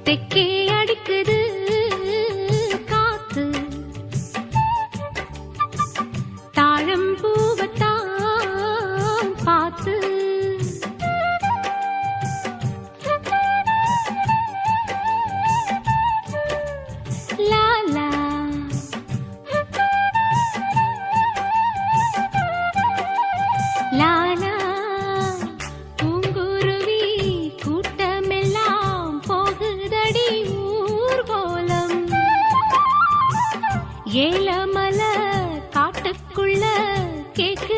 தெக்கே அடிக்குது காத்து தாழம் பூவத்தான் பார்த்து லாலா லாலா பூங்குருவி கூட்டமெல்லாம் போகுதடி ஊர்கோலம் ஏலமல காட்டுக்குள்ள கேக்கு